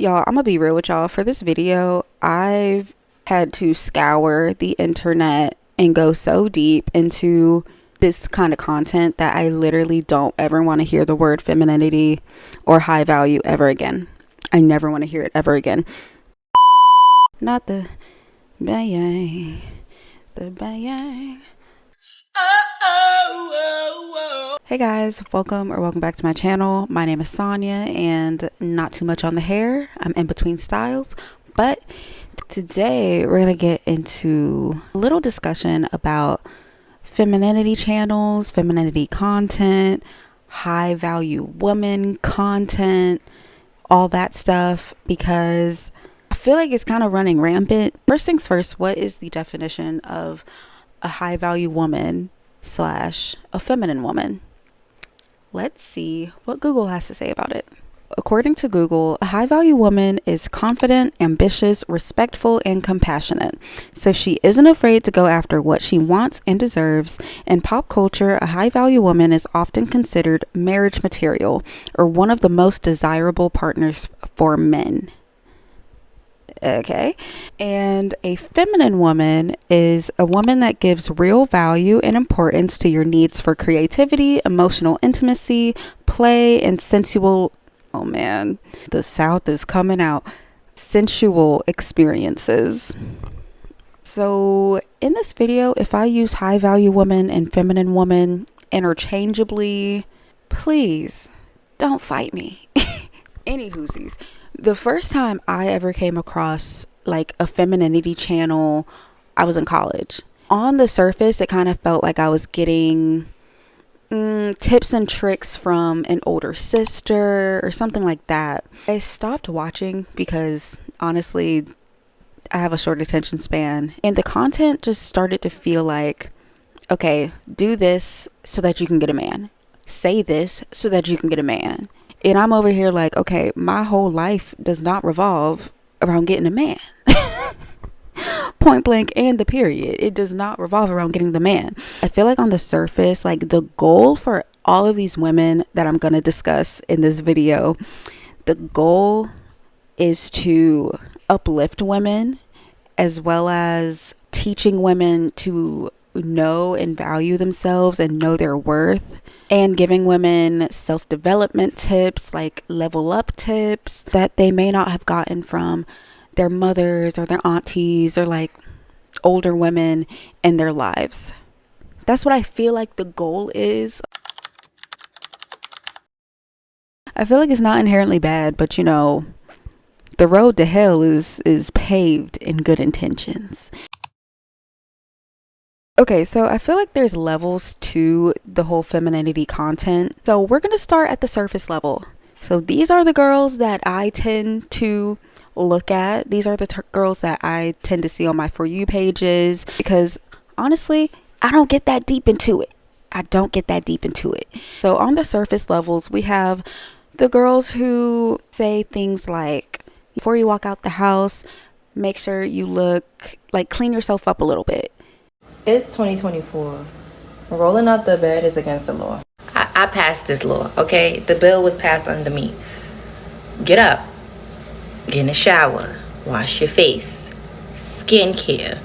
Y'all, I'm gonna be real with y'all. For this video, I've had to scour the internet and go so deep into this kind of content that I literally don't ever want to hear the word femininity or high value ever again. I never want to hear it ever again. Not the bang, the bang. Hey guys, welcome back to my channel. My name is Sonia and not too much on the hair. I'm in between styles, but today we're gonna get into a little discussion about femininity channels, femininity content, high value woman content, all that stuff, because I feel like it's kind of running rampant. First things first, what is the definition of a high value woman / a feminine woman? Let's see what Google has to say about it. According to Google, a high value woman is confident, ambitious, respectful, and compassionate. So she isn't afraid to go after what she wants and deserves. In pop culture, a high value woman is often considered marriage material or one of the most desirable partners for men. Okay. And a feminine woman is a woman that gives real value and importance to your needs for creativity, emotional intimacy, play, and sensual, oh man, the South is coming out, sensual experiences. So in this video, if I use high value woman and feminine woman interchangeably, please don't fight me. Any whoosies. The first time I ever came across like a femininity channel, I was in college. On the surface, it kind of felt like I was getting tips and tricks from an older sister or something like that. I stopped watching because honestly, I have a short attention span, and the content just started to feel like, okay, do this so that you can get a man. Say this so that you can get a man. And I'm over here like, okay, my whole life does not revolve around getting a man. Point blank and the period. It does not revolve around getting the man. I feel like on the surface, like the goal for all of these women that I'm going to discuss in this video, the goal is to uplift women as well as teaching women to know and value themselves and know their worth, and giving women self-development tips, like level up tips that they may not have gotten from their mothers or their aunties or like older women in their lives. That's what I feel like the goal is. I feel like it's not inherently bad, but you know, the road to hell is paved in good intentions. Okay, so I feel like there's levels to the whole femininity content. So we're going to start at the surface level. So these are the girls that I tend to look at. These are the girls that I tend to see on my For You pages, because honestly, I don't get that deep into it. So on the surface levels, we have the girls who say things like, before you walk out the house, make sure you look like, clean yourself up a little bit. It's 2024. Rolling out the bed is against the law. I passed this law, okay? The bill was passed under me. Get up. Get in the shower. Wash your face. Skincare.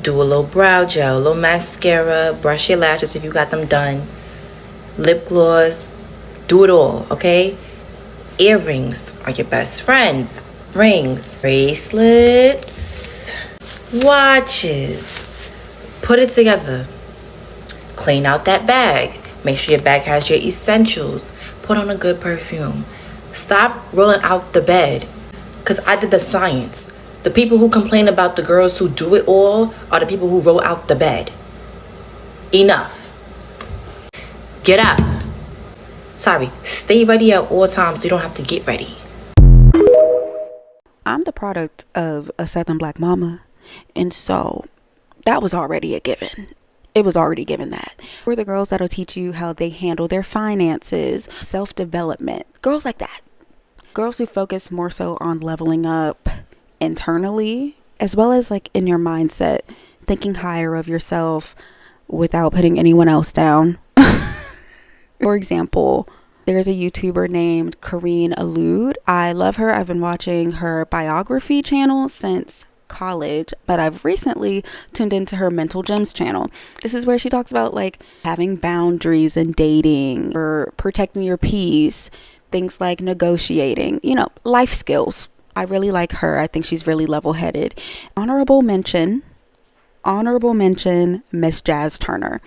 Do a little brow gel, a little mascara. Brush your lashes if you got them done. Lip gloss. Do it all, okay? Earrings are your best friends. Rings. Bracelets. Watches. Put it together. Clean out that bag. Make sure your bag has your essentials. Put on a good perfume. Stop rolling out the bed. Because I did the science. The people who complain about the girls who do it all are the people who roll out the bed. Enough. Get up. Sorry, stay ready at all times so you don't have to get ready. I'm the product of a Southern black mama, and so that was already a given. It was already given that. We're the girls that'll teach you how they handle their finances, self-development, girls like that. Girls who focus more so on leveling up internally, as well as like in your mindset, thinking higher of yourself without putting anyone else down. For example, There's a YouTuber named Kareen Allude. I love her. I've been watching her biography channel since college, but I've recently tuned into her Mental Gems channel. This is where she talks about like having boundaries in dating or protecting your peace, things like negotiating, life skills. I really like her. I think she's really level-headed. Honorable mention, Miss Jazz Turner.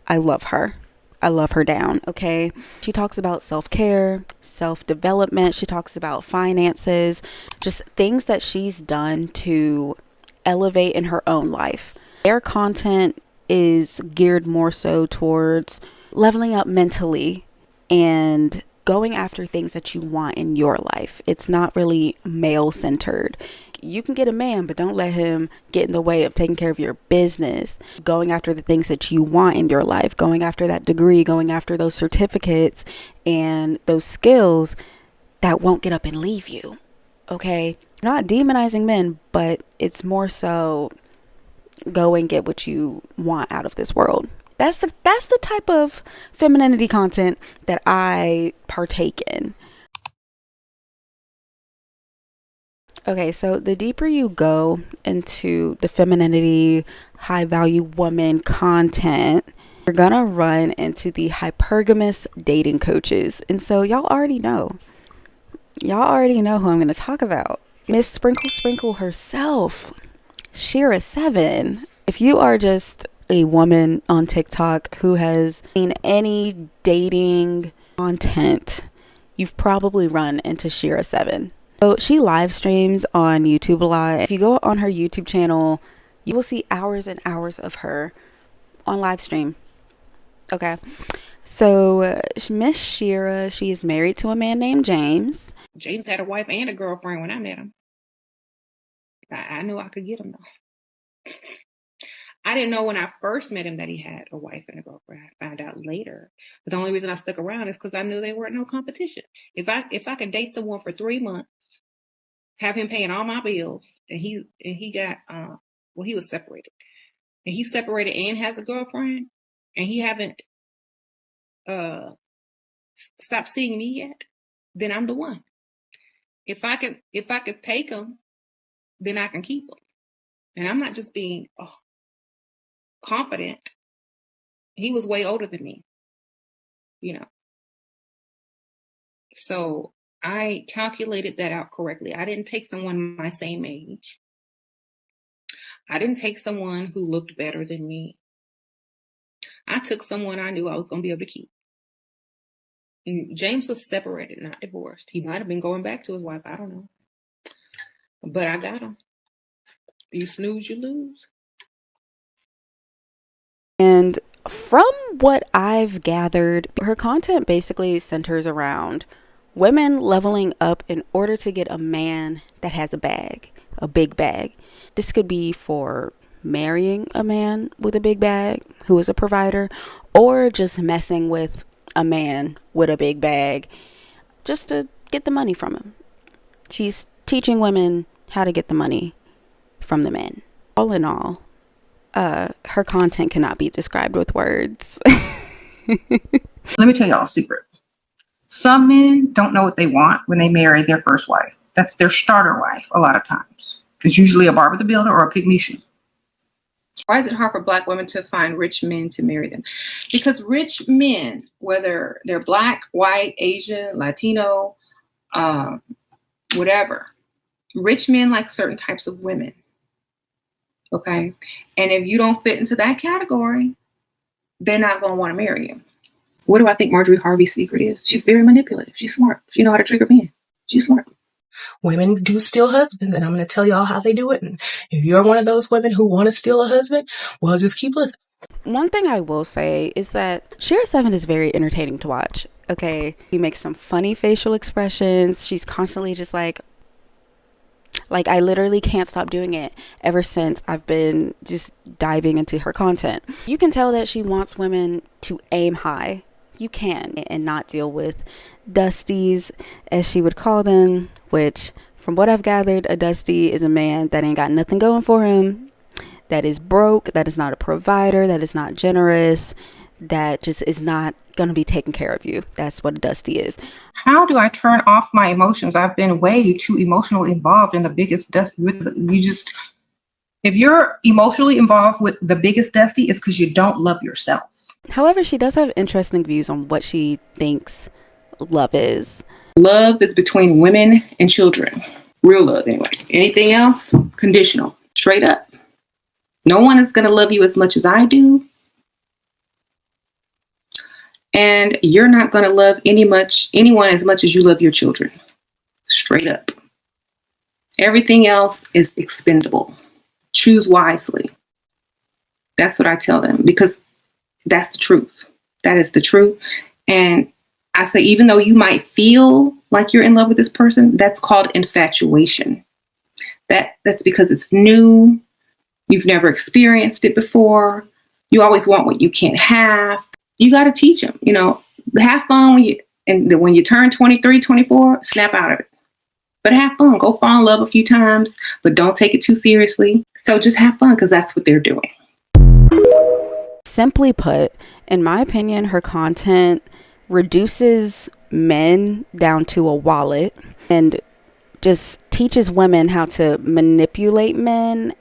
I love her. I love her down, okay? She talks about self-care, self-development. She talks about finances, just things that she's done to elevate in her own life. Their content is geared more so towards leveling up mentally and going after things that you want in your life. It's not really male-centered. You can get a man, but don't let him get in the way of taking care of your business, going after the things that you want in your life, going after that degree, going after those certificates and those skills that won't get up and leave you. Okay? Not demonizing men, but it's more so go and get what you want out of this world. That's the type of femininity content that I partake in. Okay, so the deeper you go into the femininity, high value woman content, you're gonna run into the hypergamous dating coaches. And so y'all already know. Y'all already know who I'm gonna talk about. Miss Sprinkle Sprinkle herself, Shira7. If you are just a woman on TikTok who has seen any dating content, you've probably run into Shira7. So she live streams on YouTube a lot. If you go on her YouTube channel, you will see hours and hours of her on live stream. Okay. So Miss Shira, she is married to a man named James. James had a wife and a girlfriend when I met him. I knew I could get him though. I didn't know when I first met him that he had a wife and a girlfriend. I found out later. But the only reason I stuck around is because I knew they weren't no competition. If I could date someone for 3 months, have him paying all my bills, and he got he was separated, and he's separated and has a girlfriend, and he haven't stopped seeing me yet, then I'm the one. If I could take him, then I can keep him, and I'm not just being confident. He was way older than me, so I calculated that out correctly. I didn't take someone my same age. I didn't take someone who looked better than me. I took someone I knew I was going to be able to keep. And James was separated, not divorced. He might have been going back to his wife. I don't know. But I got him. You snooze, you lose. And from what I've gathered, her content basically centers around women leveling up in order to get a man that has a bag, a big bag. This could be for marrying a man with a big bag who is a provider, or just messing with a man with a big bag just to get the money from him. She's teaching women how to get the money from the men. All in all, her content cannot be described with words. Let me tell y'all a secret. Some men don't know what they want when they marry their first wife. That's their starter wife a lot of times. It's usually a Barbara the Builder or a Pygmalion. Why is it hard for Black women to find rich men to marry them? Because rich men, whether they're Black, white, Asian, Latino, whatever, rich men like certain types of women. Okay? And if you don't fit into that category, they're not going to want to marry you. What do I think Marjorie Harvey's secret is? She's very manipulative. She's smart. She knows how to trigger men. She's smart. Women do steal husbands, and I'm going to tell y'all how they do it. And if you're one of those women who want to steal a husband, well, just keep listening. One thing I will say is that Shira7 is very entertaining to watch. Okay, he makes some funny facial expressions. She's constantly just like I literally can't stop doing it ever since I've been just diving into her content. You can tell that she wants women to aim high. You can, and not deal with dusties, as she would call them, which from what I've gathered, a dusty is a man that ain't got nothing going for him, that is broke, that is not a provider, that is not generous, that just is not going to be taking care of you. That's what a dusty is. How do I turn off my emotions? I've been way too emotionally involved in the biggest dusty. If you're emotionally involved with the biggest dusty, it's because you don't love yourself. However, she does have interesting views on what she thinks love is. Love is between women and children. Real love, anyway. Anything else? Conditional. Straight up. No one is going to love you as much as I do. And you're not going to love anyone as much as you love your children. Straight up. Everything else is expendable. Choose wisely. That's what I tell them, because that's the truth. That is the truth. And I say, even though you might feel like you're in love with this person, that's called infatuation. That's because it's new. You've never experienced it before. You always want what you can't have. You got to teach them, have fun when you turn 23, 24, snap out of it. But have fun. Go fall in love a few times, but don't take it too seriously. So just have fun, because that's what they're doing. Simply put, in my opinion, her content reduces men down to a wallet and just teaches women how to manipulate men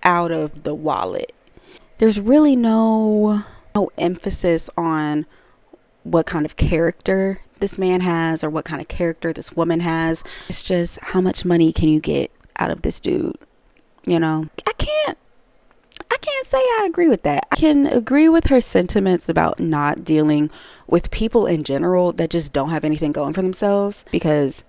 out of the wallet. There's really no emphasis on what kind of character this man has or what kind of character this woman has. It's just, how much money can you get out of this dude? I can't say I agree with that. I can agree with her sentiments about not dealing with people in general that just don't have anything going for themselves, because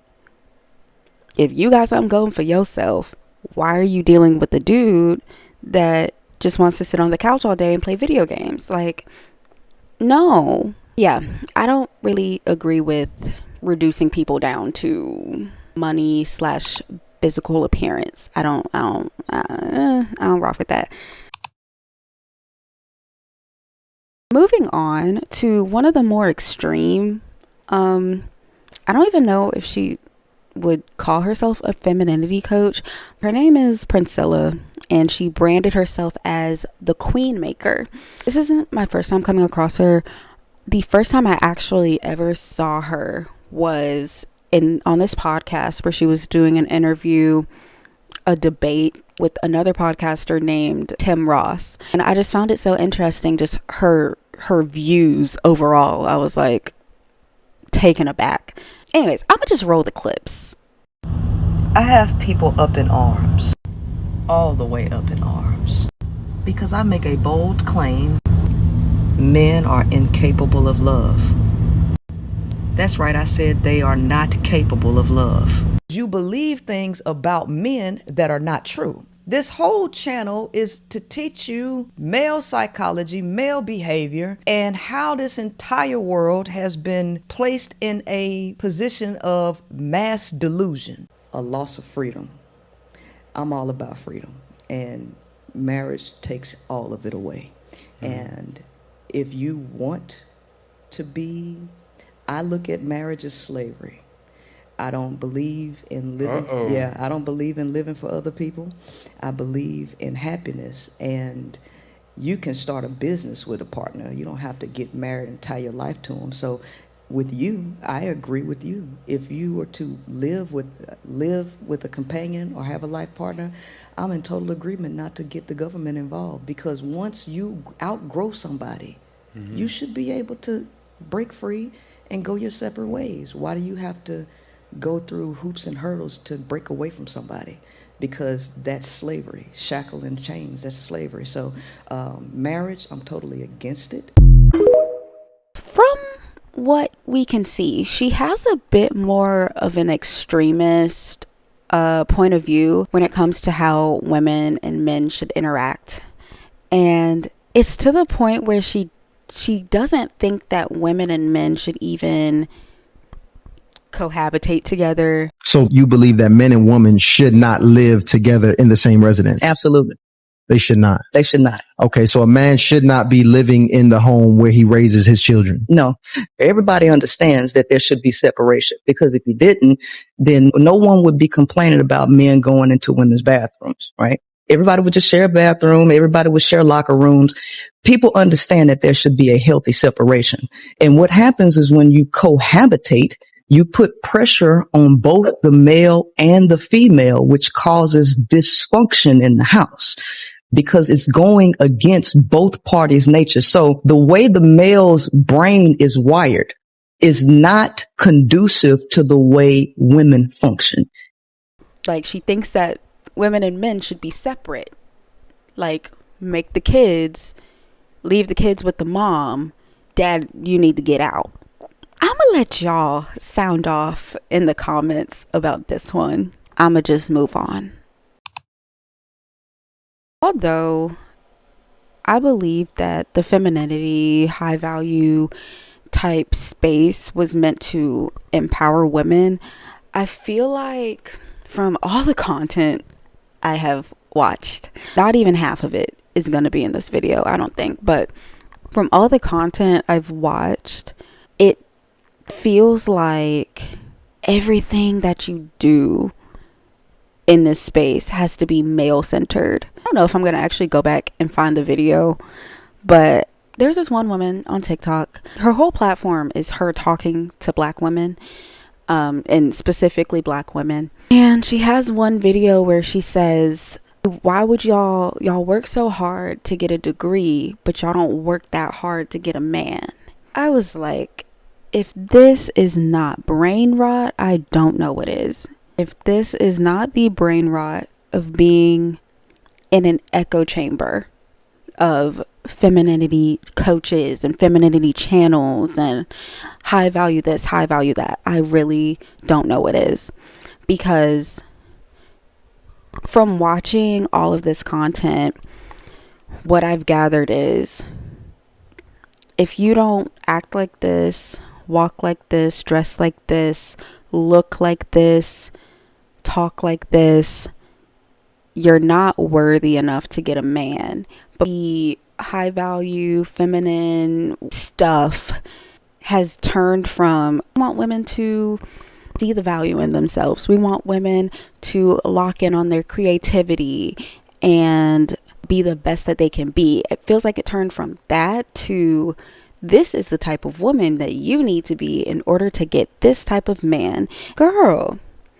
if you got something going for yourself, why are you dealing with the dude that just wants to sit on the couch all day and play video games? Like, no. Yeah, I don't really agree with reducing people down to money / physical appearance. I don't rock with that. Moving on to one of the more extreme, I don't even know if she would call herself a femininity coach. Her name is Priscilla, and she branded herself as the Queen Maker. This isn't my first time coming across her. The first time I actually ever saw her was on this podcast where she was doing an interview, a debate with another podcaster named Tim Ross. And I just found it so interesting, just her views overall. I was like taken aback. Anyways, I'm gonna just roll the clips. I have people up in arms, all the way up in arms, because I make a bold claim: men are incapable of love. That's right, I said they are not capable of love. You believe things about men that are not true. This whole channel is to teach you male psychology, male behavior, and how this entire world has been placed in a position of mass delusion, a loss of freedom. I'm all about freedom, and marriage takes all of it away. And if you want to be, I look at marriage as slavery. I don't believe in living. I don't believe in living for other people. I believe in happiness. And you can start a business with a partner. You don't have to get married and tie your life to them. So with you, I agree with you. If you were to live with a companion or have a life partner, I'm in total agreement not to get the government involved, because once you outgrow somebody, you should be able to break free and go your separate ways. Why do you have to go through hoops and hurdles to break away from somebody? Because that's slavery. Shackle and chains, that's slavery. So marriage, I'm totally against it. From what we can see, she has a bit more of an extremist point of view when it comes to how women and men should interact. And it's to the point where she doesn't think that women and men should even cohabitate together. So you believe that men and women should not live together in the same residence? Absolutely. They should not. They should not. Okay, so a man should not be living in the home where he raises his children. No. Everybody understands that there should be separation, because if you didn't, then no one would be complaining about men going into women's bathrooms, right? Everybody would just share a bathroom. Everybody would share locker rooms. People understand that there should be a healthy separation. And what happens is when you cohabitate, you put pressure on both the male and the female, which causes dysfunction in the house because it's going against both parties' nature. So the way the male's brain is wired is not conducive to the way women function. Like, she thinks that women and men should be separate. Like, make the kids, leave the kids with the mom. Dad, you need to get out. I'm gonna let y'all sound off in the comments about this one. I'ma just move on. Although I believe that the femininity, high value type space was meant to empower women, I feel like from all the content I have watched, not even half of it is going to be in this video, I don't think, but from all the content I've watched, it feels like everything that you do in this space has to be male centered. I don't know if I'm going to actually go back and find the video, but there's this one woman on TikTok. Her whole platform is her talking to black women, and specifically black women. And she has one video where she says, why would y'all work so hard to get a degree, but y'all don't work that hard to get a man? I was like, if this is not brain rot, I don't know what is. If this is not the brain rot of being in an echo chamber of femininity coaches and femininity channels and high value this, high value that, I really don't know what is. Because from watching all of this content, what I've gathered is if you don't act like this, walk like this, dress like this, look like this, talk like this, you're not worthy enough to get a man. But the high value feminine stuff has turned from, we want women to see the value in themselves. We want women to lock in on their creativity and be the best that they can be. It feels like it turned from that to, this is the type of woman that you need to be in order to get this type of man. Girl.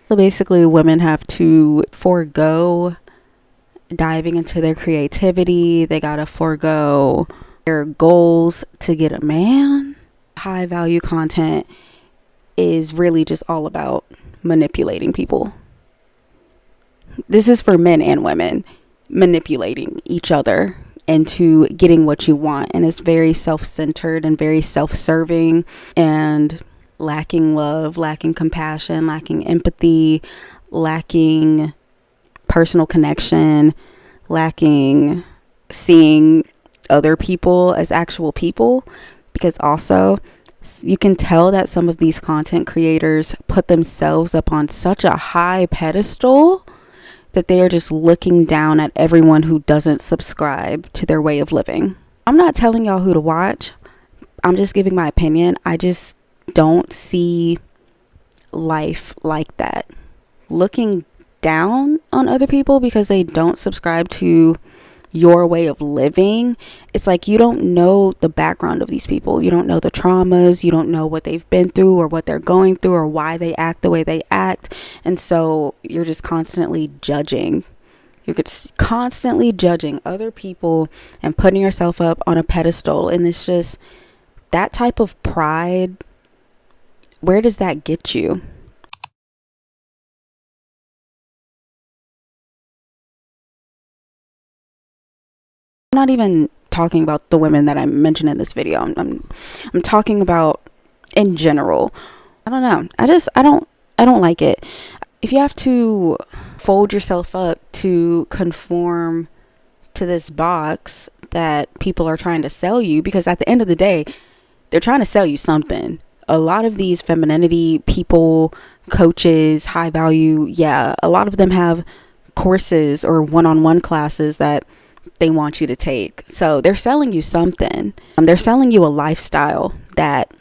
So basically, women have to forego diving into their creativity. They gotta forego their goals to get a man. High value content is really just all about manipulating people. This is for men and women, manipulating each other into getting what you want. And it's very self-centered and very self-serving and lacking love, lacking compassion, lacking empathy, lacking personal connection, lacking seeing other people as actual people. Because also, you can tell that some of these content creators put themselves up on such a high pedestal that they are just looking down at everyone who doesn't subscribe to their way of living. I'm not telling y'all who to watch. I'm just giving my opinion. I just don't see life like that. Looking down on other people because they don't subscribe to your way of living. It's like you don't know the background of these people. You don't know the traumas. You don't know what they've been through or what they're going through or why they act the way they act. And so you're just constantly judging. You're just constantly judging other people and putting yourself up on a pedestal. And it's just that type of pride. Where does that get you? I'm not even talking about the women that I mentioned in this video. I'm talking about in general. I don't know. I don't like it. If you have to fold yourself up to conform to this box that people are trying to sell you, because at the end of the day, they're trying to sell you something. A lot of these femininity people, coaches, high value, a lot of them have courses or one-on-one classes that they want you to take. So they're selling you something. They're selling you a lifestyle that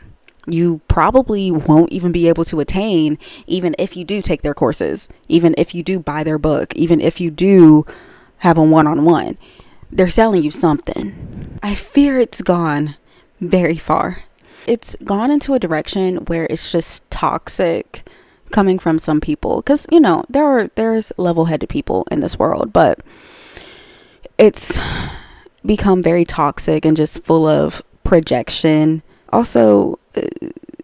you probably won't even be able to attain, even if you do take their courses, even if you do buy their book, even if you do have a one-on-one. They're selling you something. I fear it's gone very far. It's gone into a direction where it's just toxic coming from some people, because you know there's level-headed people in this world, but it's become very toxic and just full of projection. Also,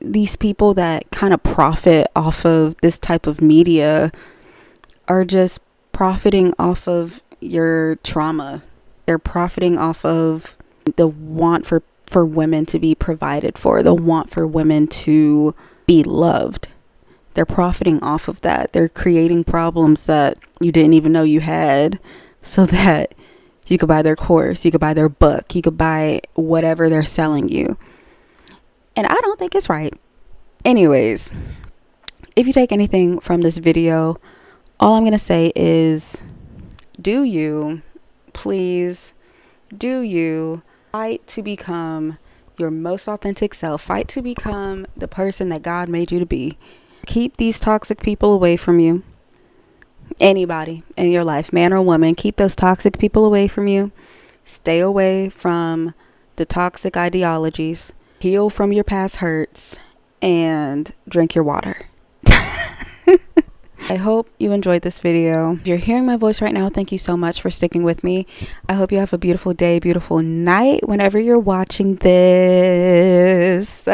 these people that kind of profit off of this type of media are just profiting off of your trauma. They're profiting off of the want for women to be provided for, the want for women to be loved. They're profiting off of that. They're creating problems that you didn't even know you had, so that you could buy their course, you could buy their book, you could buy whatever they're selling you. And I don't think it's right. Anyways, if you take anything from this video, all I'm going to say is, do you, please, do you fight to become your most authentic self. Fight to become the person that God made you to be. Keep these toxic people away from you. Anybody in your life, man or woman, keep those toxic people away from you. Stay away from the toxic ideologies. Heal from your past hurts and drink your water. I hope you enjoyed this video. If you're hearing my voice right now, thank you so much for sticking with me. I hope you have a beautiful day, beautiful night whenever you're watching this.